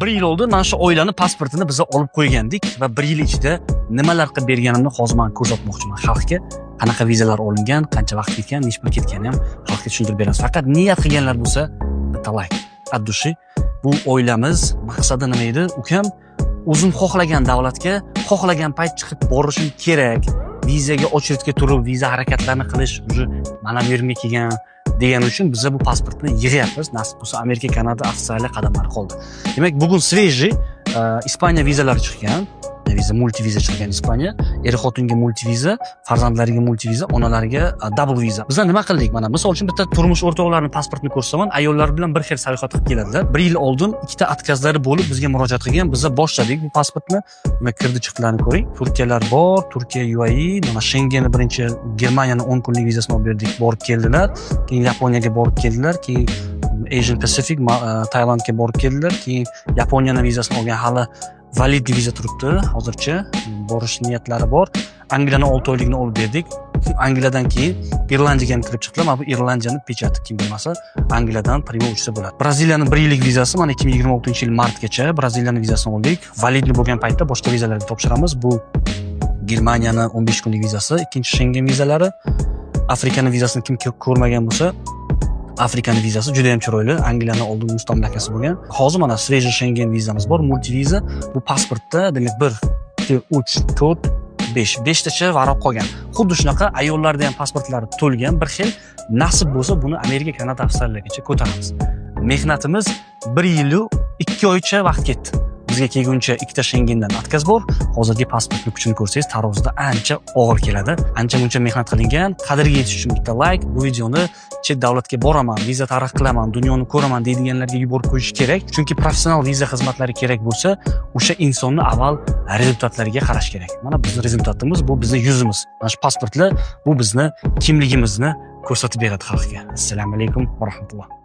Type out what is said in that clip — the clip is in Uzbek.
1 yil oldi mana shu oilani pasportini biz olib qo'ygandik va 1 yil ichida nimalar qilib berganimni hozir men ko'rsatmoqchiman xalqga. Qanaqa vizalar olingan, qancha vaqt ketgan, necha pul ketganini ham xalqga tushuntirib beramiz. Faqat niyat qilganlar bo'lsa, bitta like, at dushi. Bu oilamiz maqsadi nima edi? Ukam o'zim xohlagan davlatga, xohlagan payt chiqib borishim kerak. Vizaga очередьga turib, viza harakatlarini qilish уже mana bu yerga kelgan degan uchun biz bu pasportni yig'yapmiz. Nasib bo'lsa Amerika, Kanada ofitsial qadamlari qoldi. Demak, bugun свежий Ispaniya vizalari chiqqan. Viza multiviza chiqqan Ispaniya. Er-xotinga multiviza, farzandlariga multiviza, onalariga double viza. Bizlar nima qildik? Mana misol uchun bitta turmush o'rtoqlarining pasportini ko'rsaman, ayollar bilan bir xil sayohat qilib keladilar. 1 yil oldin ikkita откazlari bo'lib bizga murojaat qilgan. Biz boshladik bu pasportni. Nima kirdi chiqdilarini ko'ring. Turkiyalar bor, Turkiya UAE, mana Schengen birinchi Germaniyaning 10 kunlik vizasini olib berdik, borib keldilar. Keyin Yaponiyaga borib keldilar, keyin Asian Pacific, Tailandga borib keldilar, keyin Yaponiyaning vizasini olgan hali valid viza turibdi. Hozircha borish niyatlari bor. Angliyani 6 oyligini olib berdik. Angliyadan keyin Irlandiyaga ham kirib chiqdilar. Mana bu Irlandiyani pechati kim bilmasa, Angliyadan primo uchsa bo'ladi. Braziliyaning 1 yillik vizasi mana 2026-yil martgacha Braziliyaning vizasini oldik. Validli bo'lgan paytda boshqa vizalarga topshiramiz. Bu Germaniyaning 15 kunlik vizasi, ikkinchi Schengen vizalari. Afrikaning vizasini kim ko'rmagan bo'lsa, Afrikaning vizasi juda ham chiroyli. Angliyaning oldingi mustamlakasi bo'lgan. Hozir mana свежий Schengen vizamiz bor, multiviza. Bu pasportda demak 1, 2, 3, 4, 5 tacha varaq qolgan. Xuddi shunaqa ayollarda ham pasportlari to'lgan bir xil. Nasib bo'lsa buni Amerika, Kanada afsarlarigacha ko'taramiz. Mehnatimiz 1 yil 2 oycha vaqt ketdi. Bizga kelguncha ikkita Schengendan отказ bor. Hozirgi pasportning kuchini ko'rsangiz, tarozida ancha og'ir keladi. Ancha-muncha mehnat qilingan. Qadriga yetish uchun bitta like, bu videoni chet davlatga boraman, viza tarix qilaman, dunyoni ko'raman deydiganlarga yuborib qo'yish kerak. Chunki professional viza xizmatlari kerak bo'lsa, o'sha insonni avval rezultatlariga qarash kerak. Mana bizning rezultatimiz bu bizning yuzimiz. Mana shu pasportlar bu bizni kimligimizni ko'rsatib beradi xalqqa. Assalomu alaykum va rahmatulloh.